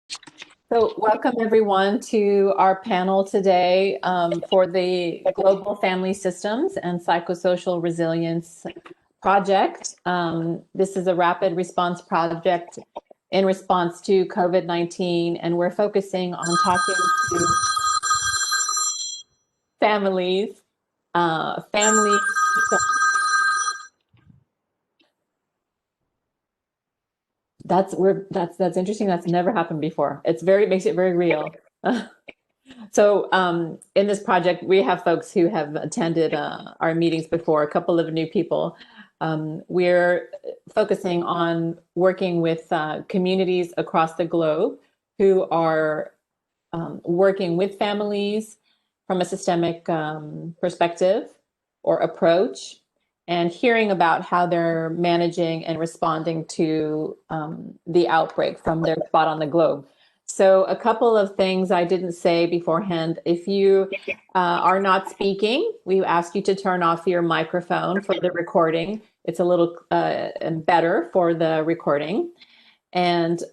So welcome everyone to our panel today for the Global Family Systems and Psychosocial Resilience project. This is a rapid response project in response to COVID-19, and we're focusing on talking to families, families. That's interesting. That's never happened before. Makes it very real. So in this project, we have folks who have attended our meetings before, a couple of new people. We're focusing on working with communities across the globe who are working with families from a systemic perspective or approach, and hearing about how they're managing and responding to the outbreak from their spot on the globe. So a couple of things I didn't say beforehand. If you are not speaking, we ask you to turn off your microphone for the recording. It's a little better for the recording. And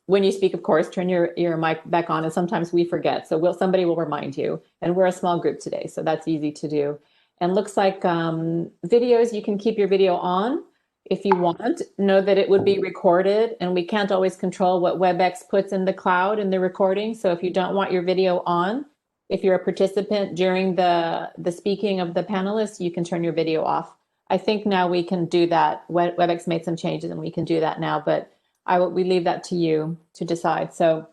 when you speak, of course, turn your mic back on, and sometimes we forget. So somebody will remind you. And we're a small group today, so that's easy to do. And looks like videos, you can keep your video on if you want. Know that it would be recorded, and we can't always control what WebEx puts in the cloud in the recording. So if you don't want your video on, if you're a participant during the speaking of the panelists, you can turn your video off. I think now we can do that. WebEx made some changes and we can do that now, but we leave that to you to decide. So,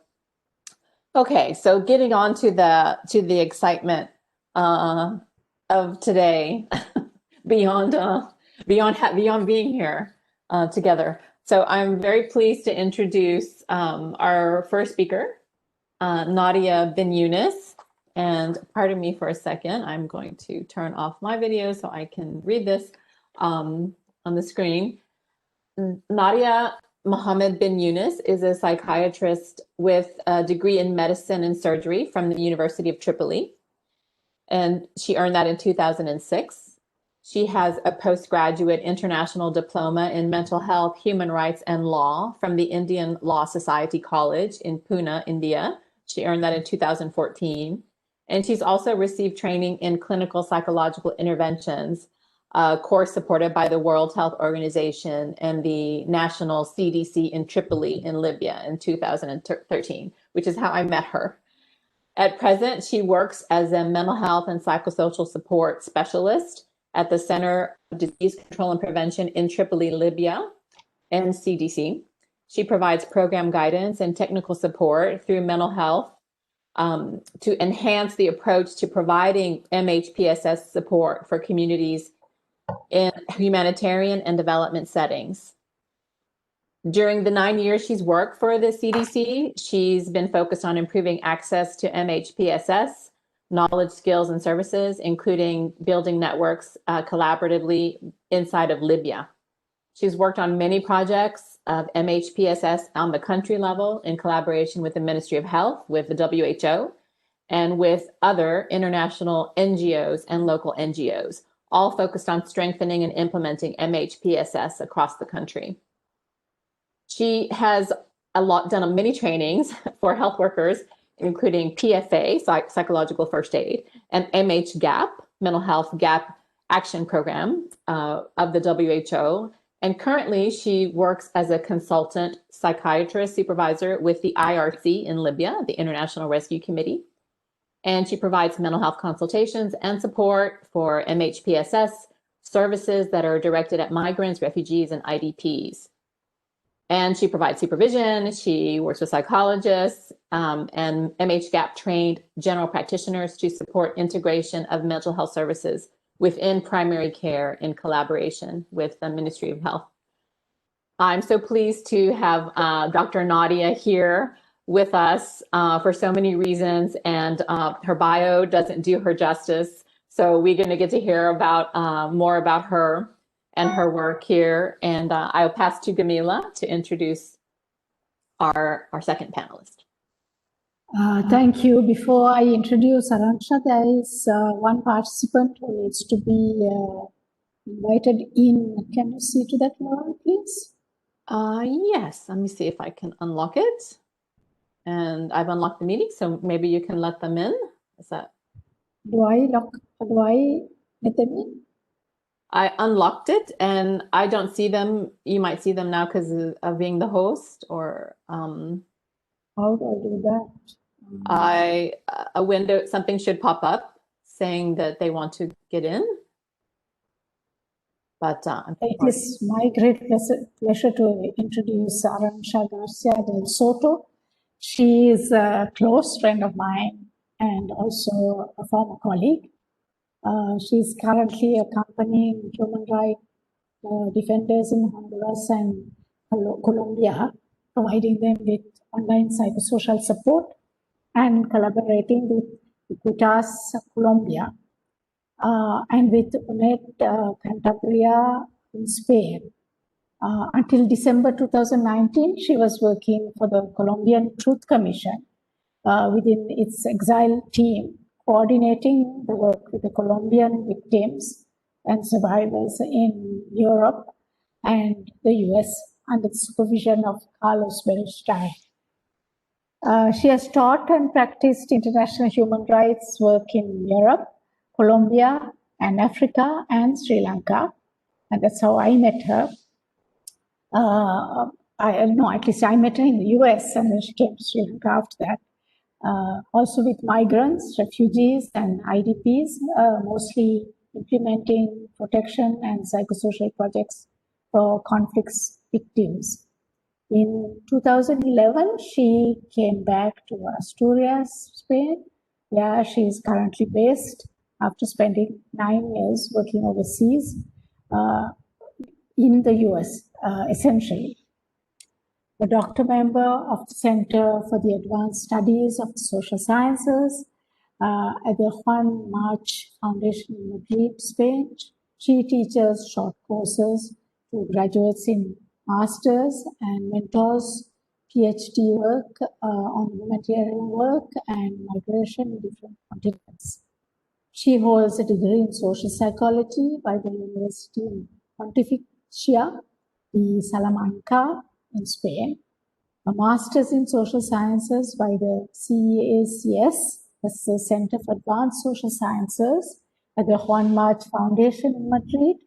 okay, so getting on to the excitement of today, beyond being here together. So I'm very pleased to introduce our first speaker, Nadia BenYounis. And pardon me for a second, I'm going to turn off my video so I can read this on the screen. Nadia Mohammed BenYounis is a psychiatrist with a degree in medicine and surgery from the University of Tripoli, and she earned that in 2006. She has a postgraduate international diploma in mental health, human rights, and law from the Indian Law Society College in Pune, India. She earned that in 2014. And she's also received training in clinical psychological interventions, a course supported by the World Health Organization and the National CDC in Tripoli in Libya in 2013, which is how I met her. At present, she works as a mental health and psychosocial support specialist at the Center of Disease Control and Prevention in Tripoli, Libya, and CDC. She provides program guidance and technical support through mental health to enhance the approach to providing MHPSS support for communities in humanitarian and development settings. During the 9 years she's worked for the CDC, she's been focused on improving access to MHPSS, knowledge, skills, and services, including building networks collaboratively inside of Libya. She's worked on many projects of MHPSS on the country level in collaboration with the Ministry of Health, with the WHO, and with other international NGOs and local NGOs, all focused on strengthening and implementing MHPSS across the country. She has done many trainings for health workers, including PFA, psychological first aid, and MHGAP, mental health gap action program of the WHO. And currently she works as a consultant psychiatrist supervisor with the IRC in Libya, the International Rescue Committee. And she provides mental health consultations and support for MHPSS services that are directed at migrants, refugees, and IDPs. And she provides supervision. She works with psychologists and MHGAP trained general practitioners to support integration of mental health services within primary care in collaboration with the Ministry of Health. I'm so pleased to have Dr. Nadia here with us for so many reasons, and her bio doesn't do her justice. So we're going to get to hear about more about her and her work here. And I'll pass to Gameela to introduce our second panelist. Thank you. Before I introduce Arancha, there is one participant who needs to be invited in. Can you see to that, Laurie, please? Yes, let me see if I can unlock it. and I've unlocked the meeting, so maybe you can let them in. Is that? Do I let them in? I unlocked it and I don't see them. You might see them now because of being the host, or How do I do that? a window, something should pop up saying that they want to get in. But It is my great pleasure to introduce Arancha Garci adelSoto. She is a close friend of mine and also a former colleague. She is currently accompanying human rights defenders in Honduras and Colombia, providing them with online psychosocial support and collaborating with Equitas Colombia and with UNED Cantabria in Spain. Until December 2019, she was working for the Colombian Truth Commission within its exile team, coordinating the work with the Colombian victims and survivors in Europe and the US under the supervision of Carlos Bernstein. She has taught and practiced international human rights work in Europe, Colombia, and Africa, and Sri Lanka. And that's how I met her. At least I met her in the US, and then she came to Sri Lanka after that. Also with migrants, refugees, and IDPs, mostly implementing protection and psychosocial projects for conflicts victims. In 2011, she came back to Asturias, Spain, where she is currently based after spending 9 years working overseas in the US, essentially. A doctor member of the Center for the Advanced Studies of the Social Sciences at the Juan March Foundation in Madrid, Spain. She teaches short courses to graduates in master's and mentors PhD work on humanitarian work and migration in different continents. She holds a degree in social psychology by the University Pontificia de Salamanca in Spain, a master's in social sciences by the CACS, that's the Center for Advanced Social Sciences at the Juan March Foundation in Madrid,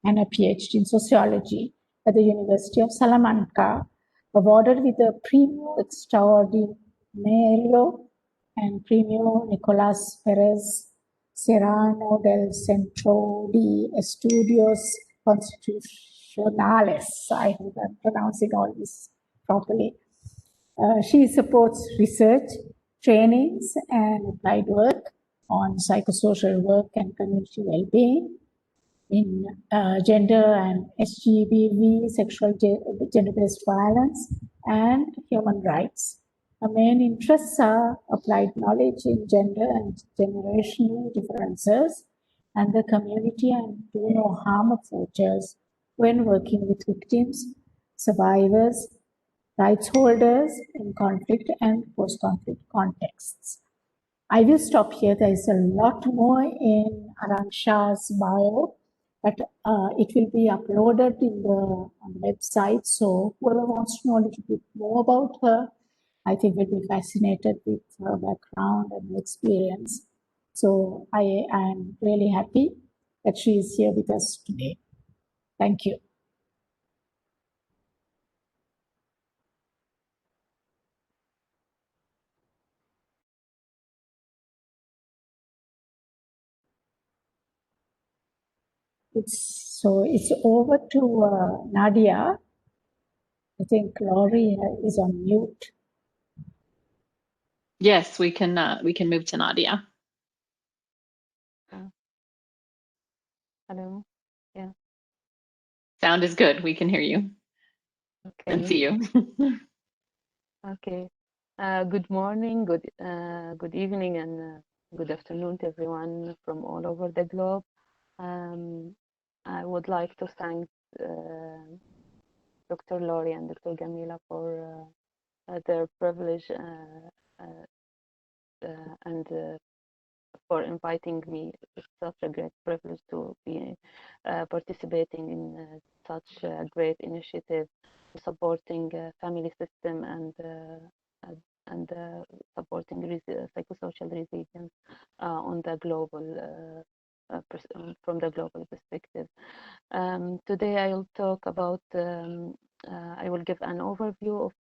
and a PhD in sociology at the University of Salamanca, awarded with the Premio Extraordinario and Premio Nicolás Pérez Serrano del Centro de Estudios Constitucionales. I hope I'm pronouncing all this properly. She supports research, trainings, and applied work on psychosocial work and community well-being in gender and SGBV, sexual gender-based violence, and human rights. Her main interests are applied knowledge in gender and generational differences and the community and do no harm approaches when working with victims, survivors, rights holders in conflict and post-conflict contexts. I will stop here. There is a lot more in Arancha's bio, but it will be uploaded on the website. So whoever wants to know a little bit more about her, I think will be fascinated with her background and experience. So I am really happy that she is here with us today. Thank you. It's over to Nadia. I think Laurie is on mute. Yes, we can move to Nadia. Hello. Yeah. Sound is good. We can hear you and see you. Okay. Good morning, good evening, and good afternoon to everyone from all over the globe. I would like to thank Dr. Laurie and Dr. Gameela for their privilege and for inviting me. It's such a great privilege to be participating in such a great initiative supporting family system and supporting psychosocial resilience on the global from the global perspective. Today I will talk about, I will give an overview of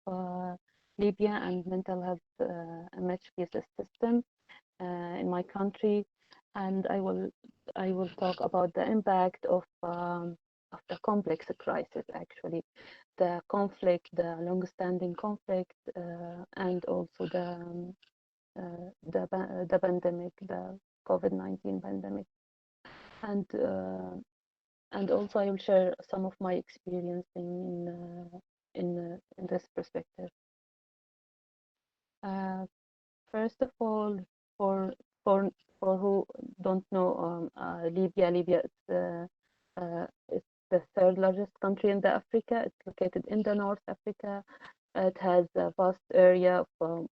Libya and mental health MHP system in my country, and I will talk about the impact of the complex crisis, actually, the conflict, the long-standing conflict, and also the pandemic, the COVID-19 pandemic, and also I will share some of my experience in this perspective. First of all, for for who don't know, Libya is the third largest country in the Africa. It's located in the North Africa. It has a vast area of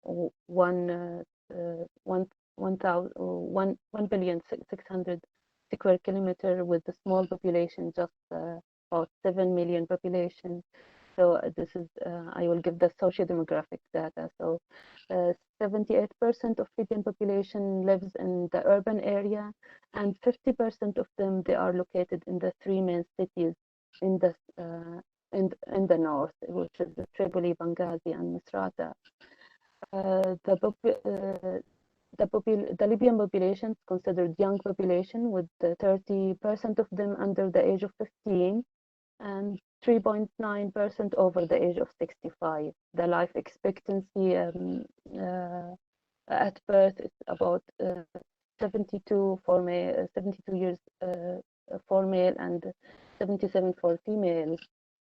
1,600 square kilometer, with a small population, just about 7 million population. So this is, I will give the socio-demographic data. So 78% of Libyan population lives in the urban area, and 50% of them, they are located in the three main cities in the north, which is Tripoli, Benghazi, and Misrata. The Libyan population is considered young population, with 30% of them under the age of 15 and 3.9% over the age of 65. The life expectancy at birth is about 72 years for male and 77 for females.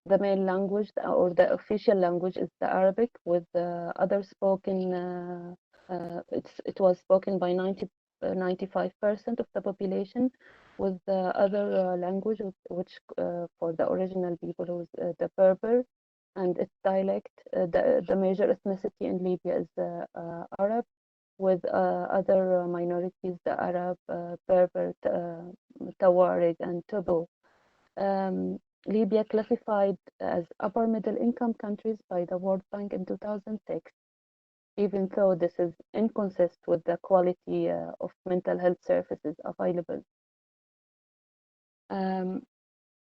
The main language, or the official language, is the Arabic, with other spoken. It was spoken by 95% of the population, with the other language, which for the original people, was the Berber and its dialect. The major ethnicity in Libya is Arab, with other minorities, the Arab, Berber, Tawarig, and Tobo. Libya classified as upper middle income countries by the World Bank in 2006, even though this is inconsistent with the quality of mental health services available. The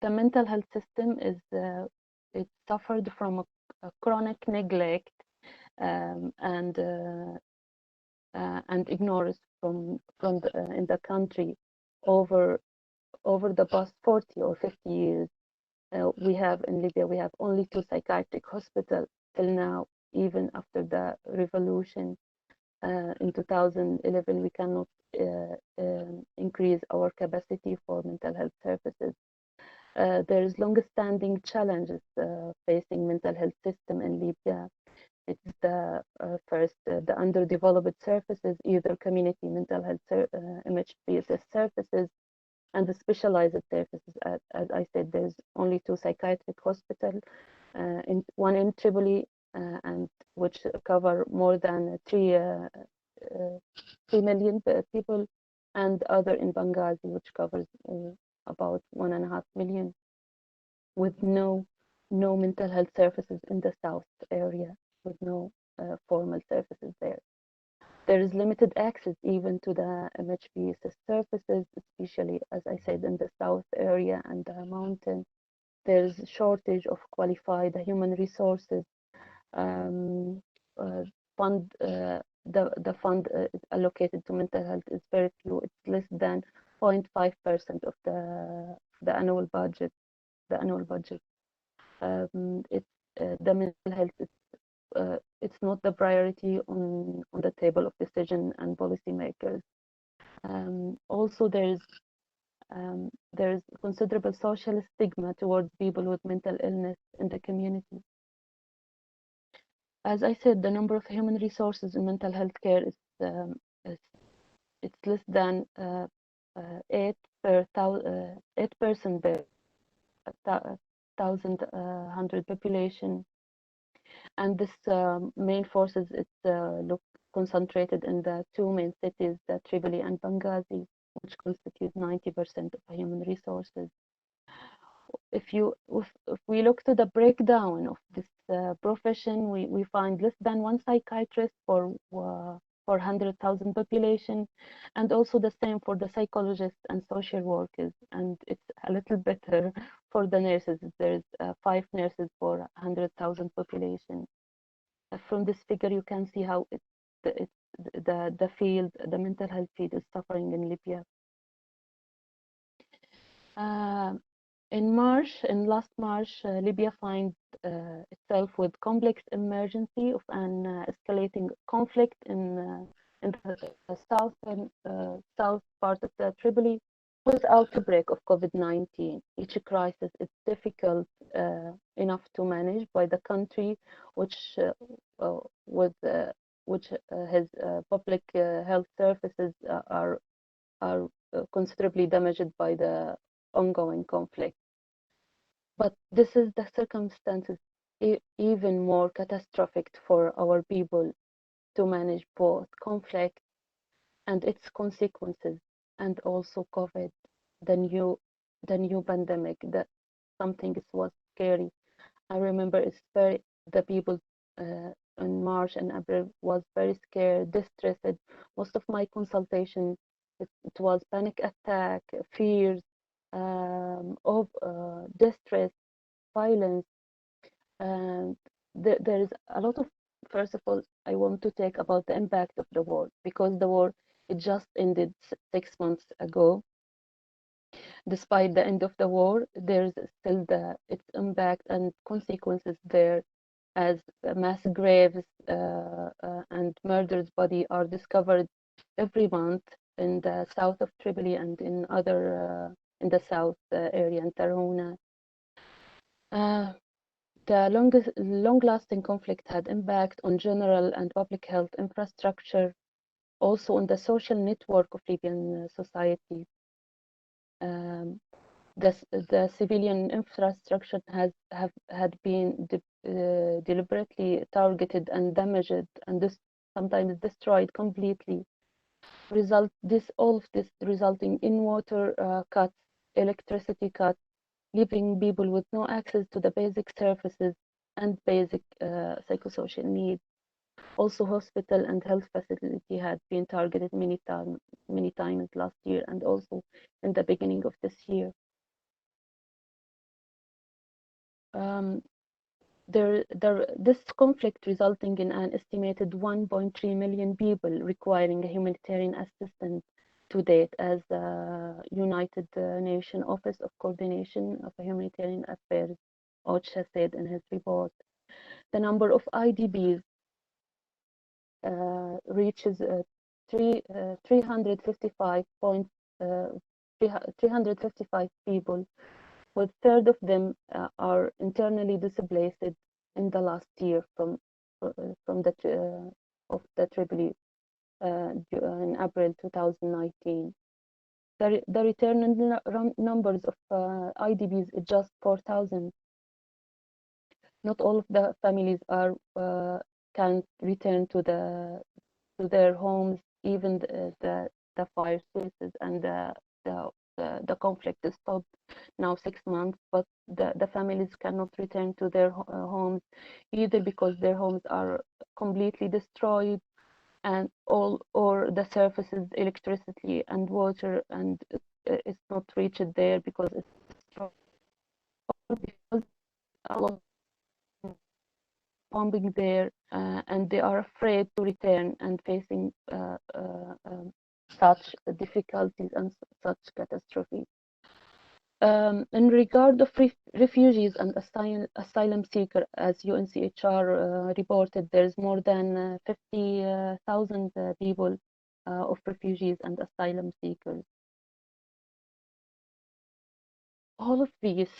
mental health system is it suffered from a chronic neglect and ignorance in the country over the past 40 or 50 years. We have in Libya, we have only 2 psychiatric hospitals till now. Even after the revolution in 2011, we cannot increase our capacity for mental health services. There is long-standing challenges facing mental health system in Libya. It's the first, the underdeveloped services, either community mental health MHP services, and the specialized services. As I said, there's only 2 psychiatric hospitals, one in Tripoli, and which cover more than 3 million people, and other in Benghazi, which covers about 1.5 million, with no mental health services in the south area, with no formal services there. There is limited access even to the MHP services, especially, as I said, in the south area and the mountain. There's a shortage of qualified human resources. The fund allocated to mental health is very few. It's less than 0.5% of the annual budget. The mental health is it's not the priority on the table of decision and policymakers. Also, there's considerable social stigma towards people with mental illness in the community. As I said, the number of human resources in mental health care is it's less than 8 person per 1,100 population, and this main forces it's concentrated in the 2 main cities, the Tripoli and Benghazi, which constitute 90% of human resources. if we look to the breakdown of this profession, we find less than one psychiatrist for 100,000 population, and also the same for the psychologists and social workers. And it's a little better for the nurses. There's 5 nurses for 100,000 population. From this figure, you can see how the field, the mental health field, is suffering in Libya. In last March, Libya found itself with complex emergency of an escalating conflict in the south part of the Tripoli, with outbreak of COVID-19. Each crisis is difficult enough to manage by the country, which has public health services are considerably damaged by the ongoing conflict. But this is the circumstances even more catastrophic for our people to manage both conflict and its consequences, and also COVID, the new pandemic. That something was scary. I remember the people in March and April was very scared, distressed. Most of my consultation, it was panic attack, fears, of distress, violence, and there is a lot of. First of all, I want to talk about the impact of the war, because the war, it just ended 6 months ago. Despite the end of the war, there's still its impact and consequences there, as mass graves and murdered body are discovered every month in the south of Tripoli and in other in the south area in Tarhuna. The long-lasting conflict had impact on general and public health infrastructure, also on the social network of Libyan society. The civilian infrastructure had been deliberately targeted and damaged, and sometimes destroyed completely. All of this resulting in water cuts, electricity cuts, leaving people with no access to the basic services and basic psychosocial needs. Also, hospital and health facility had been targeted many times last year, and also in the beginning of this year. This conflict resulting in an estimated 1.3 million people requiring a humanitarian assistance to date, as the United Nations Office of Coordination of Humanitarian Affairs, OCHA, said in his report. The number of IDPs reaches 355 people, with a third of them are internally displaced in the last year from the Tripoli in April 2019. The return numbers of IDPs is just 4,000. Not all of the families can return to their homes. Even the fire sources and the conflict is stopped now 6 months, but the families cannot return to their homes, either because their homes are completely destroyed, and or the services, electricity and water, and it's not reached there because it's destroyed, because a lot of bombing there, and they are afraid to return and facing such difficulties and such catastrophes. In regard of refugees and asylum seekers, as UNCHR reported, there's more than 50,000 people of refugees and asylum seekers. All of these,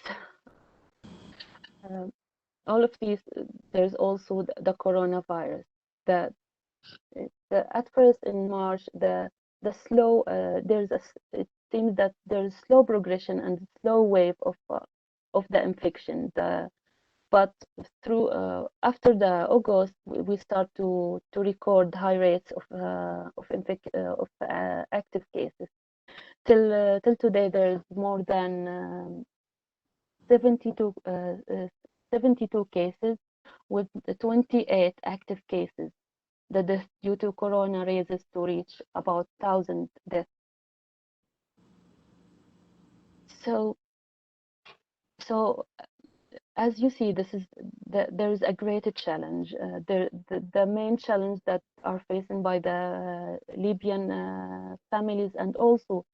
there's also the coronavirus. At first in March, the slow it seems that there's slow progression and slow wave of the infection. But through after the August, we start to record high rates of active cases. Till today, there's more than 72, 72 cases with 28 active cases. The death due to corona raises to reach about 1,000 deaths. So as you see, there is a great challenge. The main challenge that are facing by the Libyan families and also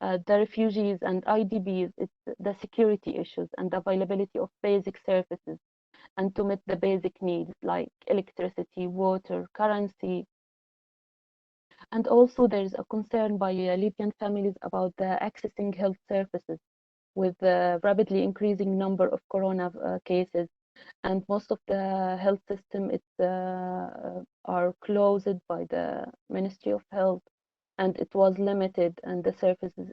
the refugees and IDPs, it's the security issues and availability of basic services and to meet the basic needs like electricity, water, currency. And also there's a concern by Libyan families about the accessing health services with the rapidly increasing number of corona cases, and most of the health system are closed by the Ministry of Health, and it was limited, and the services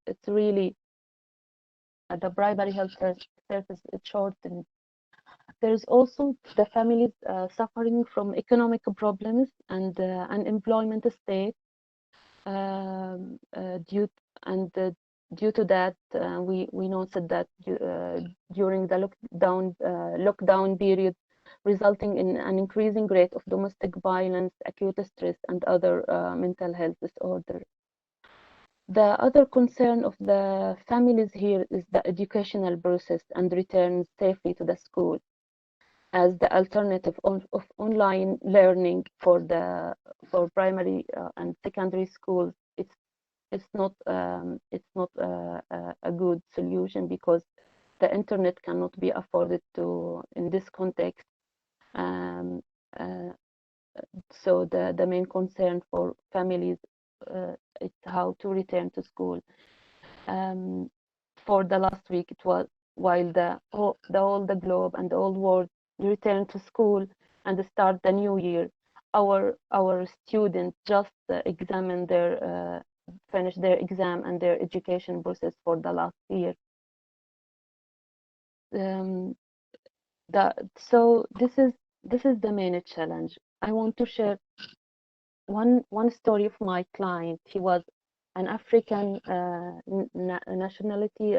it's really the primary health service is shortened. There's also the families suffering from economic problems and unemployment state due and due to that, we noted that during the lockdown period, resulting in an increasing rate of domestic violence, acute stress, and other mental health disorders. The other concern of the families here is the educational process and return safely to the school, as the alternative of online learning for primary and secondary schools. It's not a good solution because the internet cannot be afforded to in this context. Um, uh, so the main concern for families is how to return to school. For the last week, it was while the whole the globe and the whole world return to school and start the new year. Our students just examine their finish their exam and their education process for the last year. So this is the main challenge. I want to share one story of my client. He was an African nationality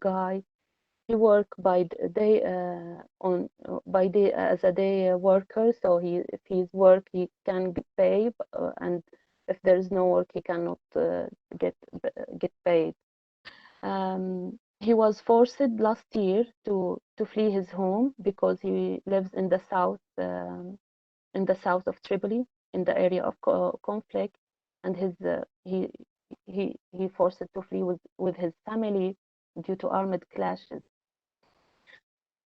guy. He worked by day by day as a day worker. So if he's work, he can get paid, and if there is no work, he cannot get paid. He was forced last year to flee his home because he lives in the south of Tripoli, in the area of conflict, and he forced to flee with his family due to armed clashes.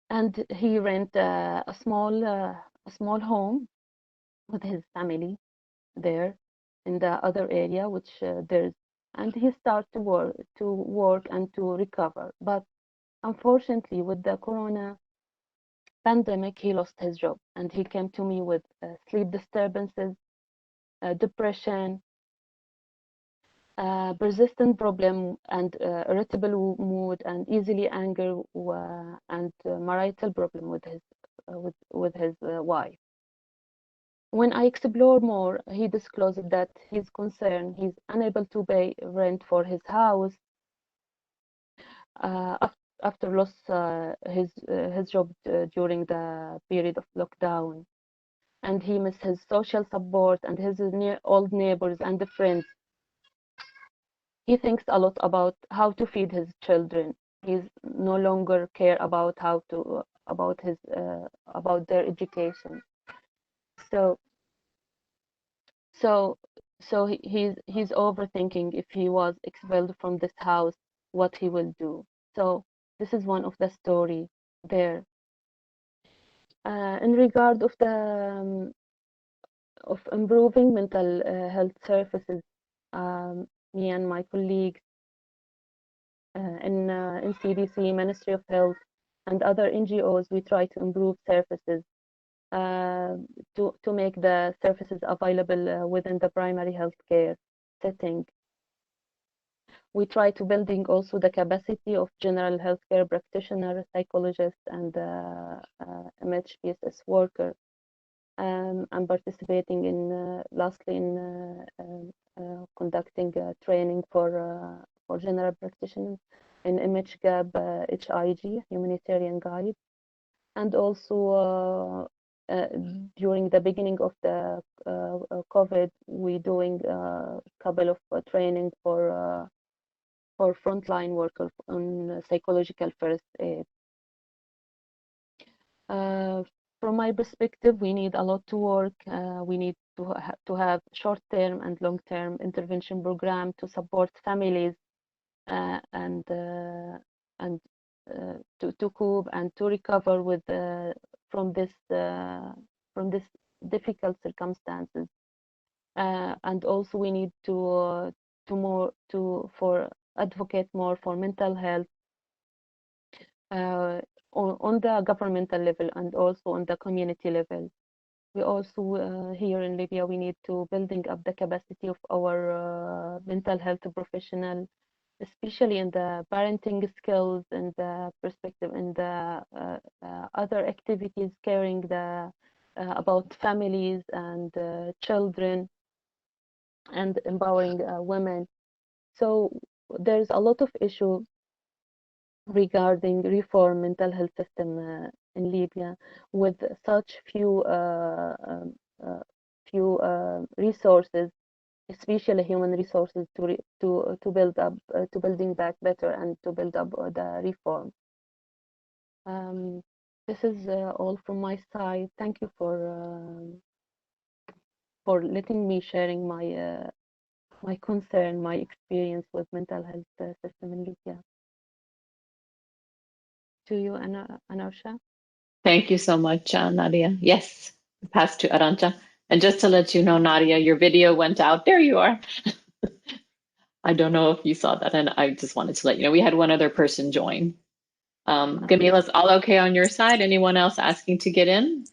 And he rent a small home with his family there in the other area, which there's, and he started to work and to recover. But unfortunately, with the corona pandemic, he lost his job, and he came to me with sleep disturbances, depression, persistent problem, and irritable mood, and easily anger, and marital problem with his wife. When I explored more, he disclosed that he's concerned he's unable to pay rent for his house after loss his job during the period of lockdown, and he missed his social support and his old neighbors and the friends. He thinks a lot about how to feed his children. He's no longer care about how to about their education. So he's overthinking if he was expelled from this house, what he will do. So this is one of the story there. In regard of the of improving mental health services, me and my colleagues in CDC, Ministry of Health, and other NGOs, we try to improve services to make the services available within the primary healthcare setting. We try to building also the capacity of general healthcare practitioners, psychologists, and MHPSS worker. I'm participating in lastly in conducting training for general practitioners in Image Gap HIG, Humanitarian Guide. And also during the beginning of the COVID, we're doing a couple of training for frontline workers on psychological first aid. From my perspective, we need a lot to work. We need to have short-term and long-term intervention program to support families and to cope and to recover with from this difficult circumstances. And also we need to advocate more for mental health on the governmental level and also on the community level. We also here in Libya, we need to building up the capacity of our mental health professional, especially in the parenting skills and the perspective and the other activities caring about families and children and empowering women. So there's a lot of issue regarding reform mental health system in Libya with such few resources, especially human resources to build up to building back better and to build up the reform. This is all from my side. Thank you for letting me sharing my my concern, my experience with mental health system in Libya. To you, Arancha. Thank you so much, Nadia. Yes, pass to Arancha. And just to let you know, Nadia, your video went out. There you are. I don't know if you saw that, and I just wanted to let you know we had one other person join. Gameela's all okay on your side? Anyone else asking to get in?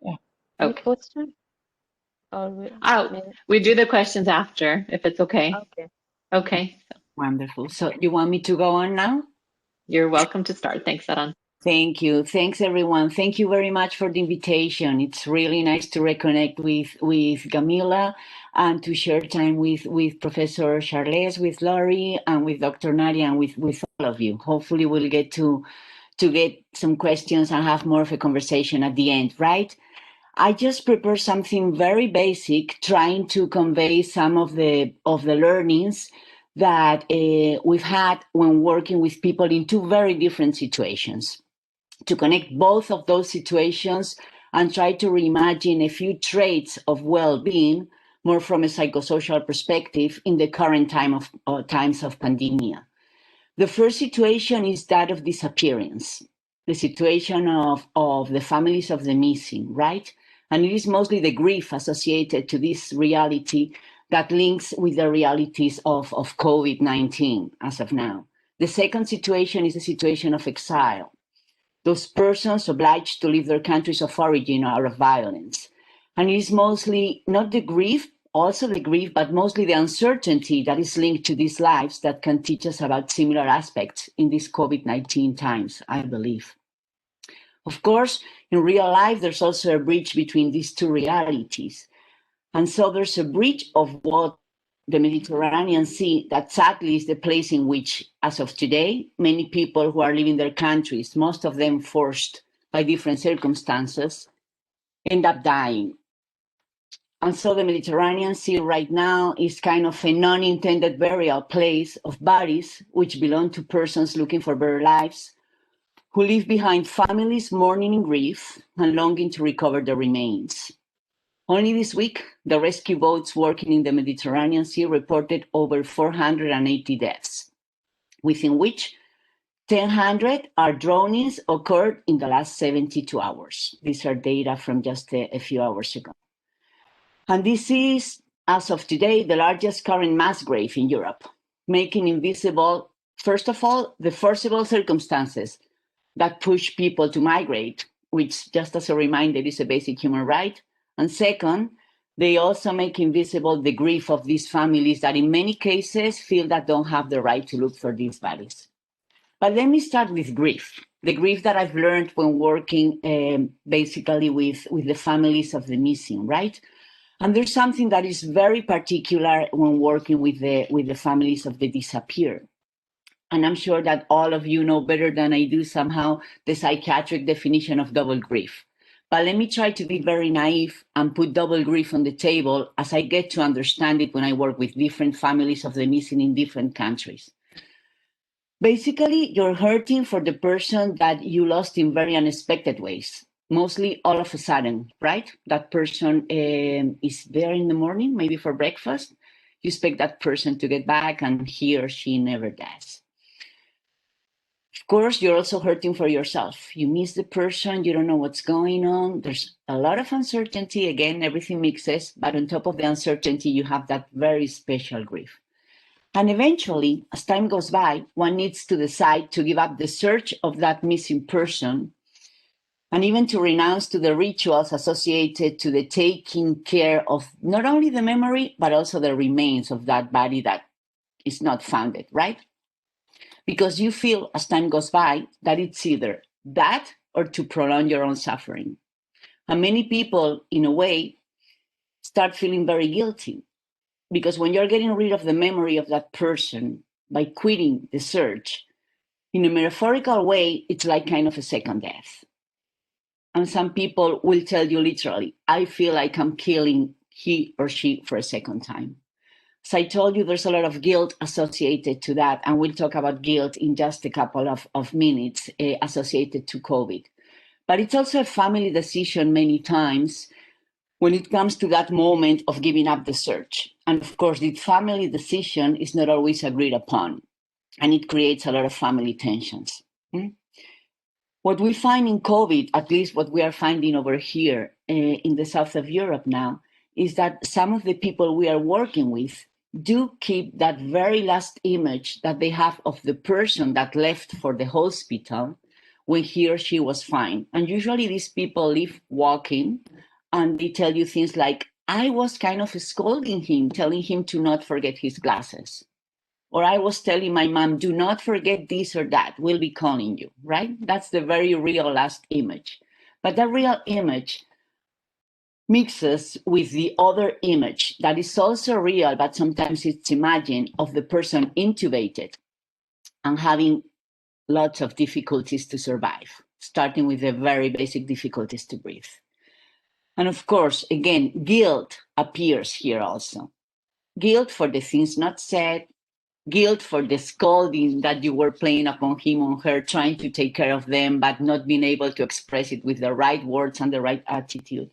Yeah. Any Okay. question? Or we do the questions after, if it's okay. Okay. Okay. Wonderful. So you want me to go on now? You're welcome to start. Thanks, Aran. Thank you. Thanks, everyone. Thank you very much for the invitation. It's really nice to reconnect with Gameela and to share time with Professor Charles, with Laurie, and with Dr. Nadia, and with all of you. Hopefully we'll get to get some questions and have more of a conversation at the end, right? I just prepared something very basic, trying to convey some of the learnings that we've had when working with people in two very different situations, to connect both of those situations and try to reimagine a few traits of well-being more from a psychosocial perspective in the current times of pandemia. The first situation is that of disappearance, the situation of the families of the missing, right? And it is mostly the grief associated to this reality that links with the realities of COVID-19 as of now. The second situation is the situation of exile, those persons obliged to leave their countries of origin out of violence. And it is mostly not the grief, also the grief, but mostly the uncertainty that is linked to these lives that can teach us about similar aspects in these COVID-19 times, I believe. Of course, in real life, there's also a bridge between these two realities. And so there's a bridge of what the Mediterranean Sea, that sadly is the place in which, as of today, many people who are leaving their countries, most of them forced by different circumstances, end up dying. And so the Mediterranean Sea right now is kind of a non-intended burial place of bodies which belong to persons looking for better lives, who leave behind families mourning in grief and longing to recover the remains. Only this week, the rescue boats working in the Mediterranean Sea reported over 480 deaths, within which 1,000 are drownings occurred in the last 72 hours. These are data from just a few hours ago. And this is, as of today, the largest current mass grave in Europe, making invisible, first of all, the forcible circumstances that push people to migrate, which, just as a reminder, is a basic human right. And second, they also make invisible the grief of these families that in many cases feel that don't have the right to look for these bodies. But let me start with grief, the grief that I've learned when working basically with the families of the missing, right? And there's something that is very particular when working with the families of the disappeared. And I'm sure that all of you know better than I do somehow the psychiatric definition of double grief. But let me try to be very naive and put double grief on the table as I get to understand it when I work with different families of the missing in different countries. Basically, you're hurting for the person that you lost in very unexpected ways, mostly all of a sudden, right? That person is there in the morning, maybe for breakfast. You expect that person to get back and he or she never does. Of course, you're also hurting for yourself. You miss the person, you don't know what's going on. There's a lot of uncertainty. Again, everything mixes, but on top of the uncertainty, you have that very special grief. And eventually, as time goes by, one needs to decide to give up the search of that missing person and even to renounce to the rituals associated to the taking care of not only the memory, but also the remains of that body that is not found, right? Because you feel as time goes by that it's either that or to prolong your own suffering. And many people, in a way, start feeling very guilty because when you're getting rid of the memory of that person by quitting the search, in a metaphorical way, it's like kind of a second death. And some people will tell you literally, I feel like I'm killing he or she for a second time. So I told you there's a lot of guilt associated to that, and we'll talk about guilt in just a couple of minutes associated to COVID. But it's also a family decision many times when it comes to that moment of giving up the search. And of course, the family decision is not always agreed upon, and it creates a lot of family tensions. What we find in COVID, at least what we are finding over here in the south of Europe now, is that some of the people we are working with do keep that very last image that they have of the person that left for the hospital when he or she was fine. And usually these people live walking and they tell you things like, I was kind of scolding him, telling him to not forget his glasses. Or I was telling my mom, do not forget this or that, we'll be calling you, right? That's the very real last image. But that real image mixes with the other image that is also real, but sometimes it's imagined, of the person intubated and having lots of difficulties to survive, starting with the very basic difficulties to breathe. And of course, again, guilt appears here also. Guilt for the things not said, guilt for the scolding that you were playing upon him or her, trying to take care of them, but not being able to express it with the right words and the right attitude.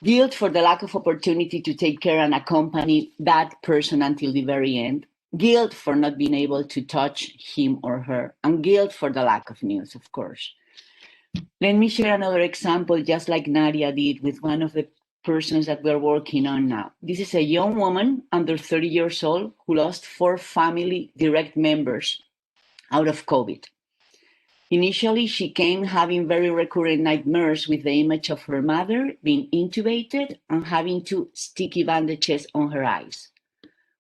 Guilt for the lack of opportunity to take care and accompany that person until the very end. Guilt for not being able to touch him or her. And guilt for the lack of news, of course. Let me share another example, just like Nadia did with one of the persons that we're working on now. This is a young woman under 30 years old who lost 4 family direct members out of COVID. Initially, she came having very recurrent nightmares with the image of her mother being intubated and having 2 sticky bandages on her eyes.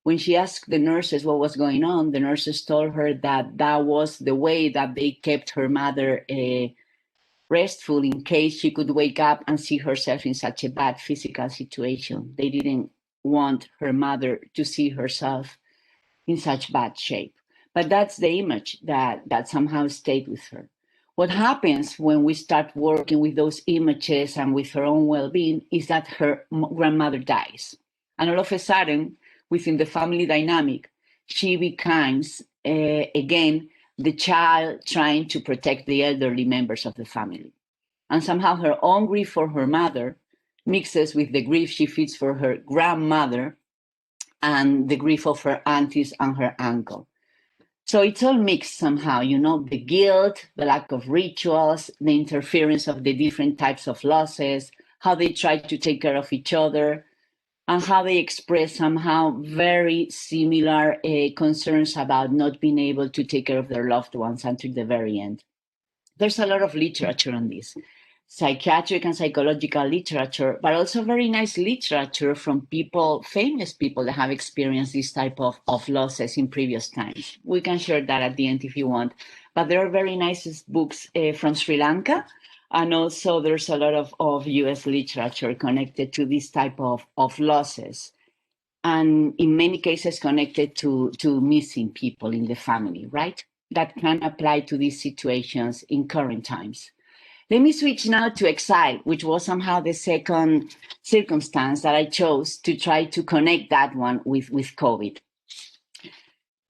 When she asked the nurses what was going on, the nurses told her that that was the way that they kept her mother restful in case she could wake up and see herself in such a bad physical situation. They didn't want her mother to see herself in such bad shape. But that's the image that somehow stayed with her. What happens when we start working with those images and with her own well-being is that her grandmother dies. And all of a sudden, within the family dynamic, she becomes, again, the child trying to protect the elderly members of the family. And somehow her own grief for her mother mixes with the grief she feels for her grandmother and the grief of her aunties and her uncle. So it's all mixed somehow, you know, the guilt, the lack of rituals, the interference of the different types of losses, how they try to take care of each other, and how they express somehow very similar concerns about not being able to take care of their loved ones until the very end. There's a lot of literature on this, psychiatric and psychological literature, but also very nice literature from people, famous people that have experienced this type of losses in previous times. We can share that at the end if you want. but there are very nice books from Sri Lanka. And also there's a lot of US literature connected to this type of losses. And in many cases connected to missing people in the family, right? That can apply to these situations in current times. Let me switch now to exile, which was somehow the second circumstance that I chose to try to connect that one with COVID.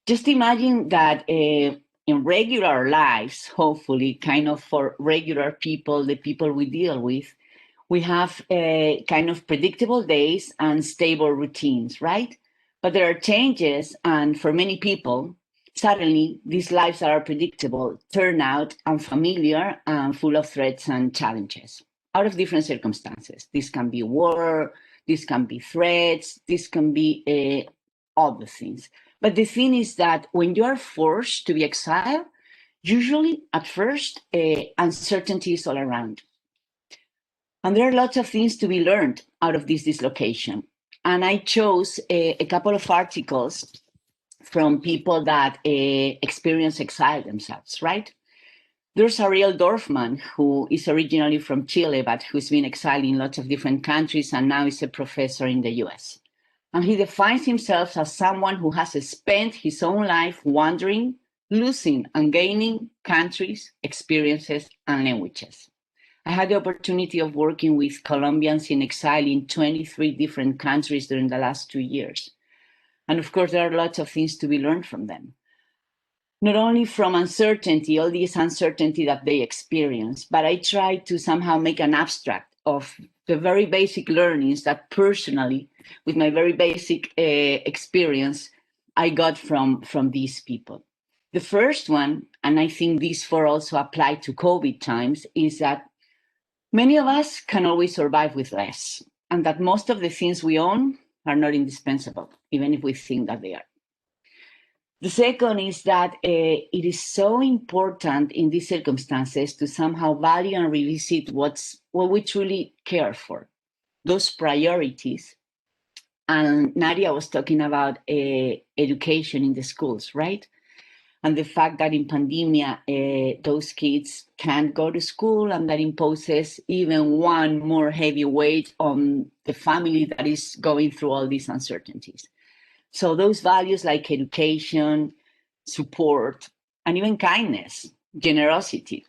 Just imagine that in regular lives, hopefully, kind of for regular people, the people we deal with, we have kind of predictable days and stable routines, right? But there are changes, and for many people, suddenly these lives that are predictable turn out unfamiliar and full of threats and challenges out of different circumstances. This can be war, this can be threats, this can be other things. But the thing is that when you are forced to be exiled, usually at first, uncertainty is all around. And there are lots of things to be learned out of this dislocation. And I chose a couple of articles from people that experience exile themselves, right? There's Ariel Dorfman, who is originally from Chile, but who's been exiled in lots of different countries and now is a professor in the US. And he defines himself as someone who has spent his own life wandering, losing and gaining countries, experiences, and languages. I had the opportunity of working with Colombians in exile in 23 different countries during the last 2 years. And of course, there are lots of things to be learned from them. Not only from uncertainty, all this uncertainty that they experience, but I try to somehow make an abstract of the very basic learnings that personally, with my very basic experience, I got from these people. The first one, and I think these four also apply to COVID times, is that many of us can always survive with less, and that most of the things we own are not indispensable, even if we think that they are. The second is that it is so important in these circumstances to somehow value and revisit what we truly care for, those priorities. And Nadia was talking about education in the schools, right? And the fact that in pandemia, those kids can't go to school, and that imposes even one more heavy weight on the family that is going through all these uncertainties. So those values like education, support, and even kindness, generosity,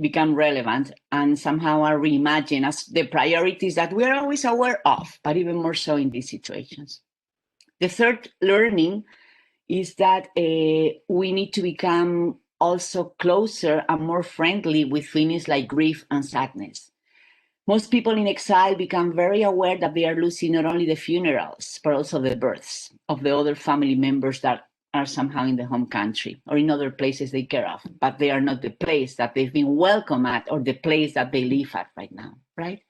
become relevant and somehow are reimagined as the priorities that we're always aware of, but even more so in these situations. The third learning is that we need to become also closer and more friendly with feelings like grief and sadness. Most people in exile become very aware that they are losing not only the funerals, but also the births of the other family members that are somehow in the home country or in other places they care of, but they are not the place that they've been welcome at or the place that they live at right now, right?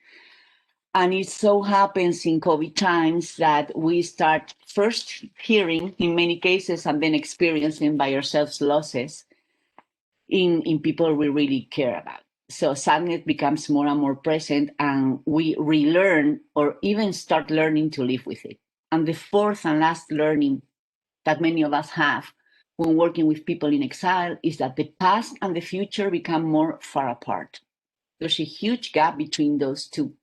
And it so happens in COVID times that we start first hearing, in many cases, and then experiencing by ourselves losses in people we really care about. So sadness becomes more and more present, and we relearn or even start learning to live with it. And the fourth and last learning that many of us have when working with people in exile is that the past and the future become more far apart. There's a huge gap between those two.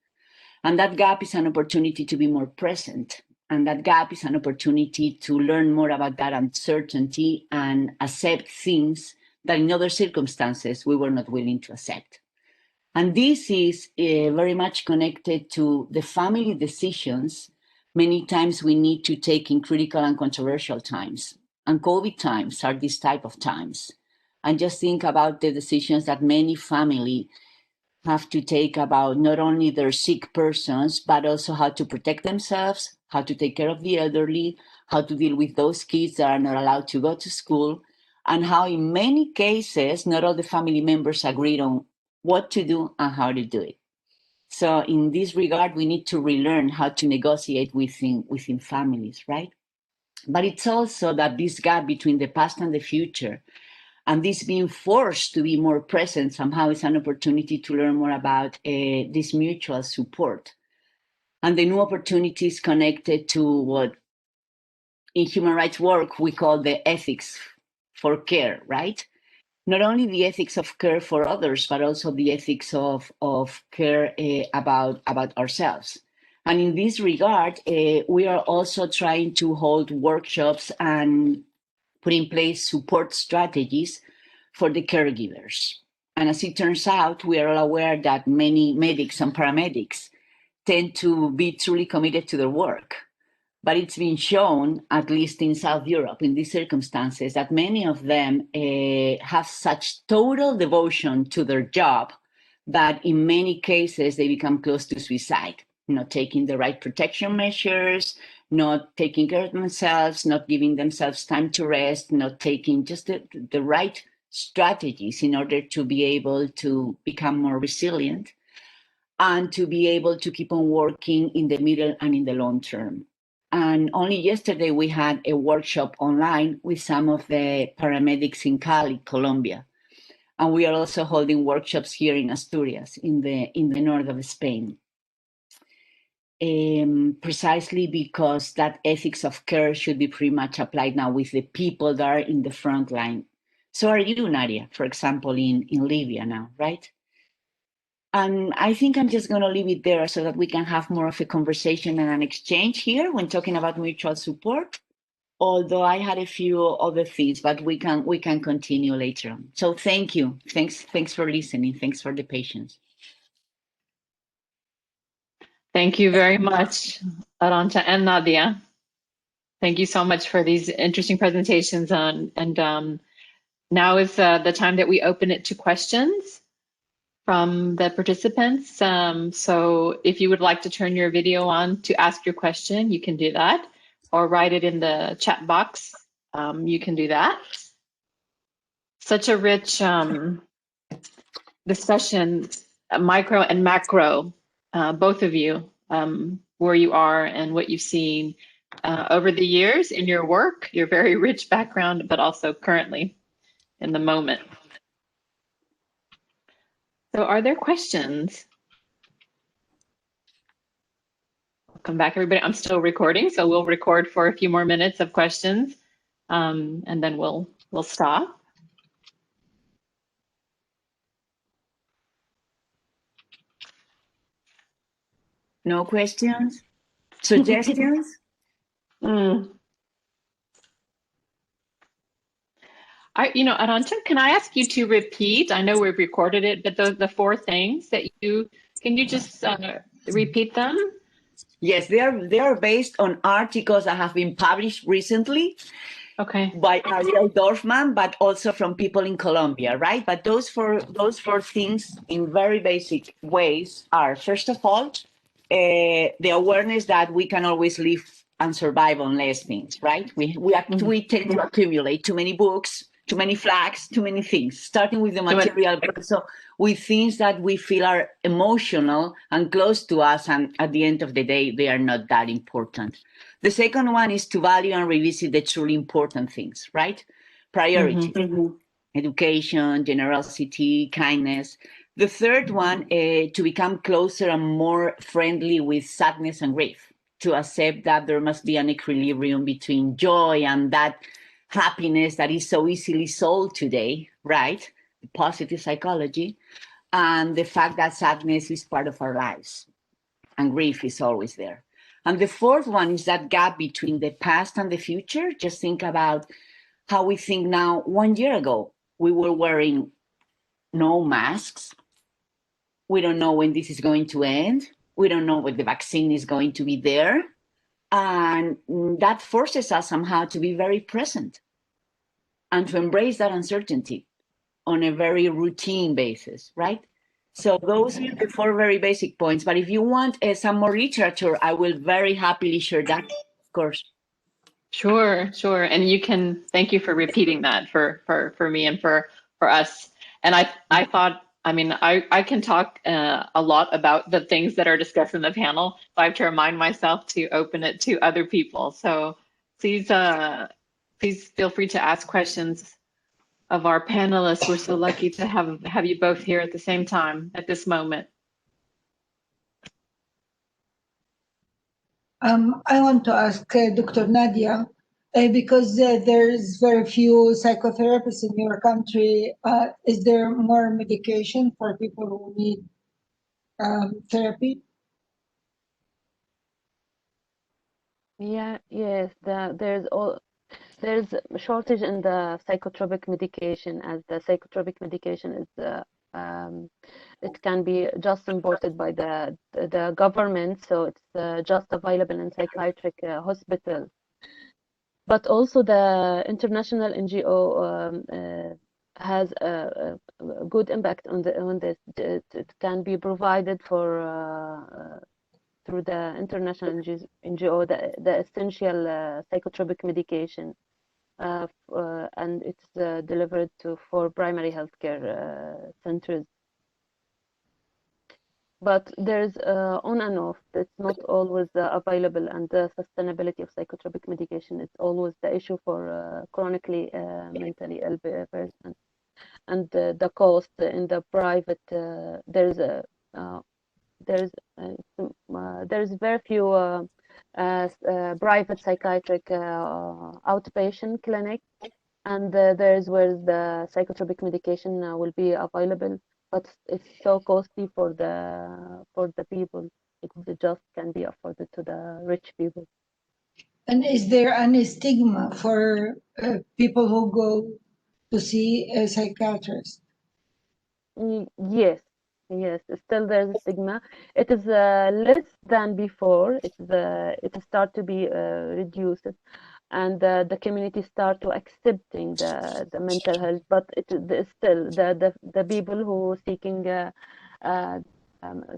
And that gap is an opportunity to be more present. And that gap is an opportunity to learn more about that uncertainty and accept things that in other circumstances we were not willing to accept. And this is very much connected to the family decisions many times we need to take in critical and controversial times. And COVID times are this type of times. And just think about the decisions that many families have to take about not only their sick persons, but also how to protect themselves, how to take care of the elderly, how to deal with those kids that are not allowed to go to school, and how in many cases, not all the family members agreed on what to do and how to do it. So in this regard, we need to relearn how to negotiate within families, right? But it's also that this gap between the past and the future, and this being forced to be more present somehow is an opportunity to learn more about this mutual support and the new opportunities connected to what in human rights work we call the ethics for care, right? not only the ethics of care for others, but also the ethics of care about ourselves. And in this regard, we are also trying to hold workshops and put in place support strategies for the caregivers. And as it turns out, we are all aware that many medics and paramedics tend to be truly committed to their work. But it's been shown, at least in South Europe, in these circumstances, that many of them have such total devotion to their job that in many cases they become close to suicide, not taking the right protection measures, not taking care of themselves, not giving themselves time to rest, not taking just the right strategies in order to be able to become more resilient and to be able to keep on working in the middle and in the long term. And only yesterday we had a workshop online with some of the paramedics in Cali, Colombia. And we are also holding workshops here in Asturias, in the north of Spain. Precisely because that ethics of care should be pretty much applied now with the people that are in the front line. So are you, Nadia, for example, in Libya now, right? And I think I'm just going to leave it there so that we can have more of a conversation and an exchange here when talking about mutual support. Although I had a few other things, but we can continue later on. So thank you. Thanks for listening. Thanks for the patience. Thank you very much, Arancha and Nadia. Thank you so much for these interesting presentations. Now is the time that we open it to questions from the participants. So if you would like to turn your video on to ask your question, you can do that, or write it in the chat box. You can do that. Such a rich discussion, micro and macro, both of you, where you are and what you've seen over the years in your work, your very rich background, but also currently in the moment. So are there questions? Welcome back, everybody. I'm still recording, so we'll record for a few more minutes of questions, and then we'll stop. No questions? Suggestions? Arancha, can I ask you to repeat? I know we've recorded it, but the four things that can you just repeat them? Yes, they are based on articles that have been published recently. Okay. By Ariel Dorfman, but also from people in Colombia, right? But those four things in very basic ways are, first of all, the awareness that we can always live and survive on less things, right? We tend to accumulate too many books, too many flags, too many things, starting with the material, but also with things that we feel are emotional and close to us, and at the end of the day, they are not that important. The second one is to value and revisit the truly important things, right? Priority, education, generosity, kindness. The third one, to become closer and more friendly with sadness and grief, to accept that there must be an equilibrium between joy and that happiness that is so easily sold today, right? Positive psychology, and the fact that sadness is part of our lives and grief is always there. And the fourth one is that gap between the past and the future. Just think about how we think now. 1 year ago, we were wearing no masks. We don't know when this is going to end. We don't know when the vaccine is going to be there. And that forces us somehow to be very present and to embrace that uncertainty on a very routine basis, right? So those are the four very basic points. But if you want some more literature, I will very happily share that, of course. Sure. And thank you for repeating that for me and for us. And I thought, I can talk a lot about the things that are discussed in the panel, so I have to remind myself to open it to other people. So please feel free to ask questions of our panelists. We're so lucky to have you both here at the same time at this moment. I want to ask Dr. Nadia, because there's very few psychotherapists in your country. Is there more medication for people who need therapy? Yeah, yes, there's a shortage in the psychotropic medication, as the psychotropic medication is it can be just imported by the government, so it's just available in psychiatric hospitals. But also the international NGO has a good impact on this. It can be provided for through the international NGO, the essential psychotropic medication, and it's delivered for primary healthcare centers. But there's on and off. It's not always available, and the sustainability of psychotropic medication is always the issue for chronically mentally ill persons. And the cost in the private, there's very few private psychiatric outpatient clinics, and there's where the psychotropic medication will be available, but it's so costly for the people. It just can be afforded to the rich people. And is there any stigma for people who go to see a psychiatrist? Yes, still there's a stigma. It is less than before. It start to be reduced, and the community start to accepting the mental health. But it is still the people who seeking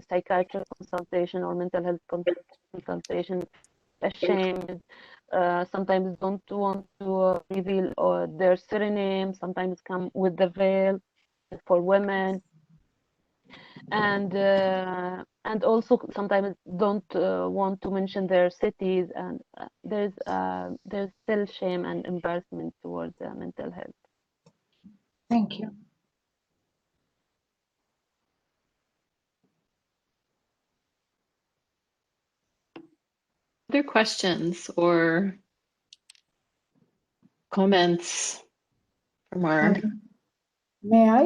psychiatric consultation or mental health consultation ashamed. Sometimes don't want to reveal their surname. Sometimes come with the veil for women, and also sometimes don't want to mention their cities, and there's still shame and embarrassment towards mental health. Thank you. Other questions or comments from our... May I?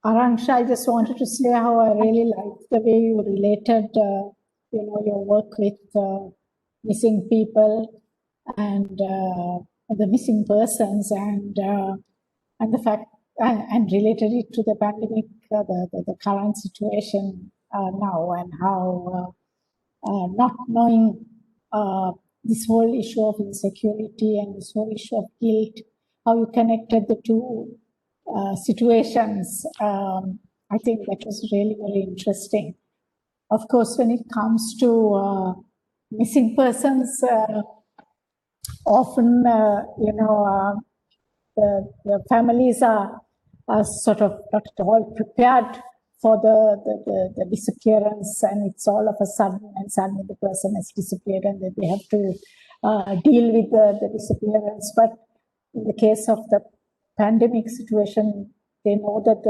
Arancha, I just wanted to say how I really liked the way you related, your work with missing people and the missing persons, and the fact, and related it to the pandemic, the current situation now, and how not knowing this whole issue of insecurity and this whole issue of guilt, how you connected the two situations. I think that was really very interesting. Of course, when it comes to missing persons, often, the families are sort of not at all prepared for the disappearance, and it's all of a sudden, and suddenly the person has disappeared, and then they have to deal with the disappearance. But in the case of the pandemic situation, they know that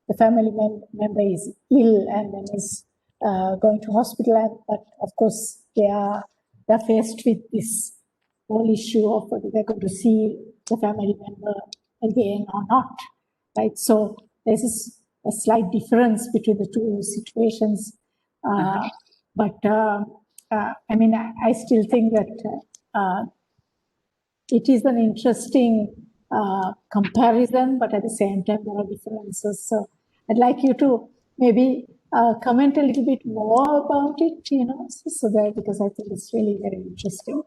the family member is ill and then is going to hospital, but of course they're faced with this whole issue of whether they're going to see the family member again or not, right? So there's a slight difference between the two situations, but I mean, I still think that it is an interesting comparison, but at the same time there are differences. So I'd like you to maybe comment a little bit more about it, so that, because I think it's really very interesting.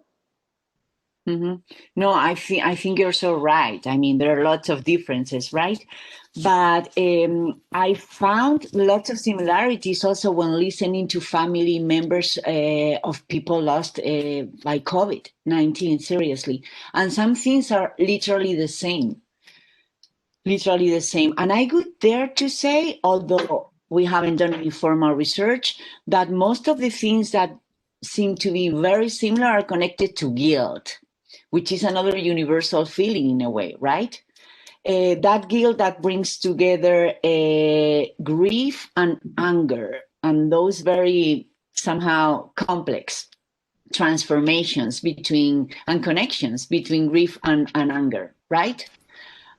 Mm-hmm. No, I think you're so right. I mean, there are lots of differences, right? But I found lots of similarities also when listening to family members of people lost by COVID-19, seriously. And some things are literally the same. Literally the same. And I would dare to say, although we haven't done any formal research, that most of the things that seem to be very similar are connected to guilt, which is another universal feeling in a way, right? That guilt that brings together grief and anger, and those very somehow complex transformations between and connections between grief and anger, right?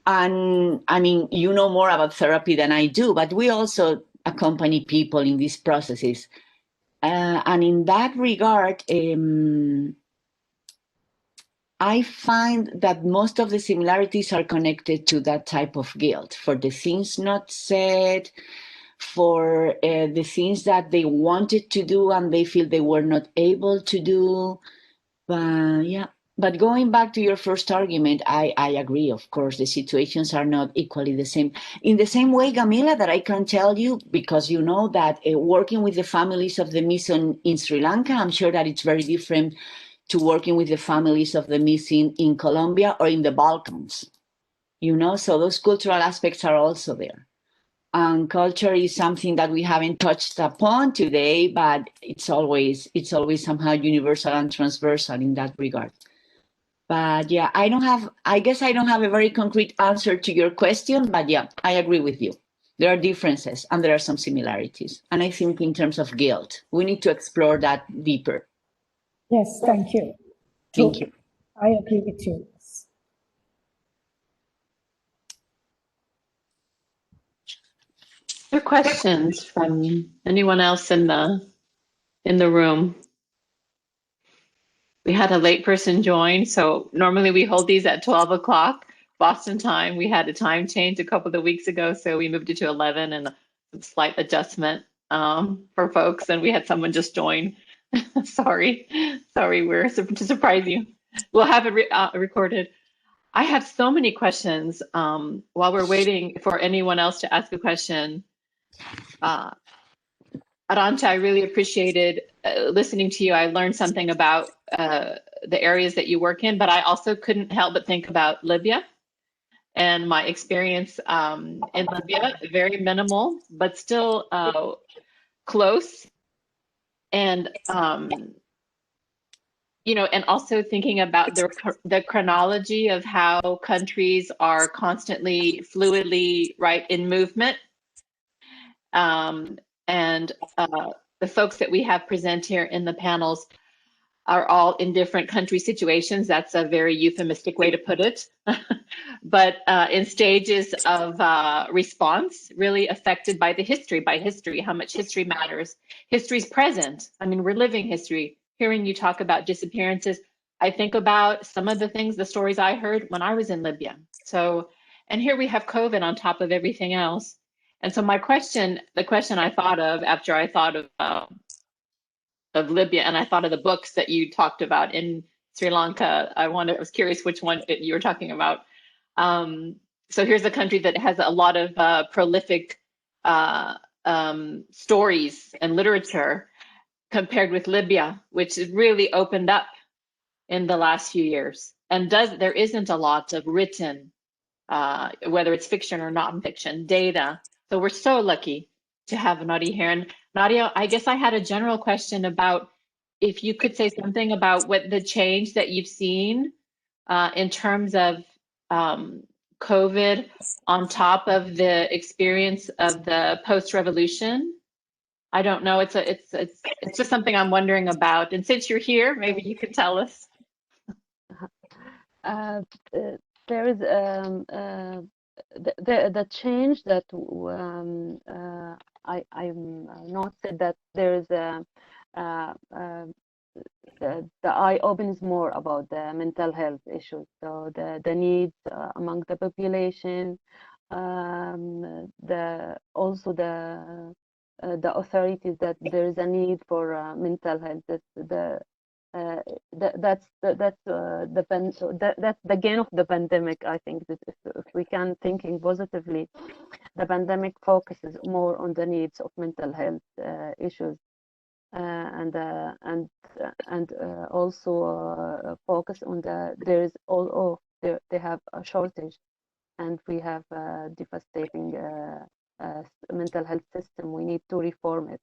And I mean, you know more about therapy than I do, but we also accompany people in these processes. And in that regard, I find that most of the similarities are connected to that type of guilt for the things not said, for the things that they wanted to do and they feel they were not able to do. Yeah. But going back to your first argument, I agree. Of course, the situations are not equally the same. In the same way, Gameela, that I can tell you, because you know that working with the families of the missing in Sri Lanka, I'm sure that it's very different to working with the families of the missing in Colombia or in the Balkans. You know, so those cultural aspects are also there. And culture is something that we haven't touched upon today, but it's always somehow universal and transversal in that regard. But yeah, I guess I don't have a very concrete answer to your question, but yeah, I agree with you. There are differences and there are some similarities. And I think in terms of guilt, we need to explore that deeper. Yes, thank you. Thank you. I agree with you. Other questions from anyone else in the room? We had a late person join, so normally we hold these at 12 o'clock Boston time. We had a time change a couple of weeks ago, so we moved it to 11 and a slight adjustment for folks, and we had someone just join. Sorry, we're to surprise you. We'll have it recorded. I have so many questions while we're waiting for anyone else to ask a question. Arancha, I really appreciated listening to you. I learned something about the areas that you work in, but I also couldn't help but think about Libya and my experience in Libya. Very minimal, but still close. And you know, and also thinking about the chronology of how countries are constantly, fluidly, right, in movement. And the folks that we have present here in the panels are all in different country situations. That's a very euphemistic way to put it. But in stages of response, really affected by history, how much history matters. History's present. I mean, we're living history. Hearing you talk about disappearances, I think about some of the things, the stories I heard when I was in Libya. So, and here we have COVID on top of everything else. And so my question, the question I thought of after I thought of Libya, and I thought of the books that you talked about in Sri Lanka. I was curious which one you were talking about. So here's a country that has a lot of prolific stories and literature compared with Libya, which has really opened up in the last few years. And there isn't a lot of written, whether it's fiction or non-fiction, data. So we're so lucky to have Nadia here. And Nadia, I guess I had a general question about if you could say something about what the change that you've seen in terms of COVID on top of the experience of the post-revolution. I don't know. It's just something I'm wondering about. And since you're here, maybe you could tell us. There is the change that I'm noted that there is the eye opens more about the mental health issues. So the needs among the population, also the authorities, that there is a need for mental health. That's the gain of the pandemic. I think that if we can thinking positively, the pandemic focuses more on the needs of mental health issues, and also focus on they have a shortage, and we have a devastating mental health system. We need to reform it,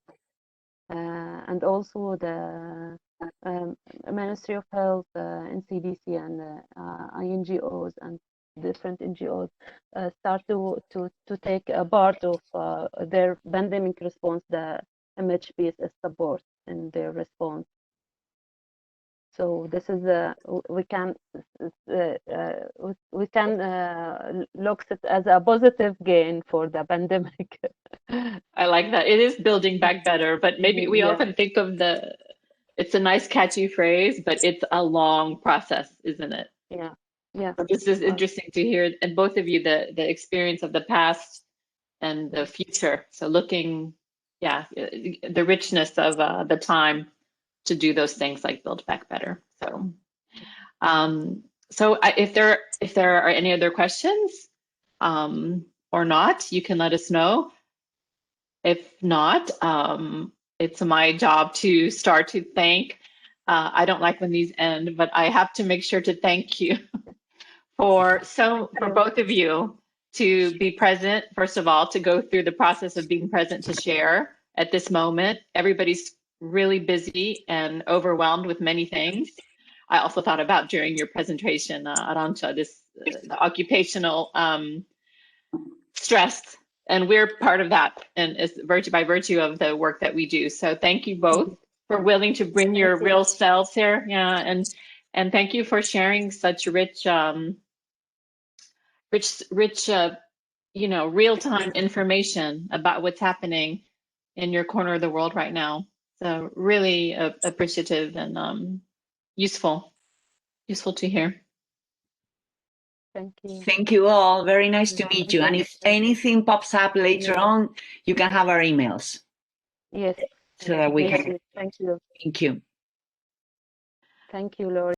and also the Ministry of Health, NCDC, and INGOs and different NGOs start to take a part of their pandemic response, the MHP's support in their response. So this is we can look it as a positive gain for the pandemic. I like that. It is building back better, but maybe we often think of it's a nice catchy phrase, but it's a long process, isn't it? Yeah. Yeah. So this is interesting to hear, and both of you, the experience of the past and the future. So looking, the richness of the time to do those things like build back better. So, if there are any other questions, or not, you can let us know. If not, it's my job to start to thank. I don't like when these end, but I have to make sure to thank you for both of you to be present, first of all, to go through the process of being present to share at this moment. Everybody's really busy and overwhelmed with many things. I also thought about during your presentation, Arancha, the occupational stress, and we're part of that, and it's by virtue of the work that we do. So thank you both for willing to bring your real selves here. Yeah, and thank you for sharing such rich real-time information about what's happening in your corner of the world right now. So really appreciative and useful to hear. Thank you. Thank you all. Very nice to meet you. And if anything pops up later on, you can have our emails. Yes. So that we can. Thank you. Thank you. Thank you, Laurie.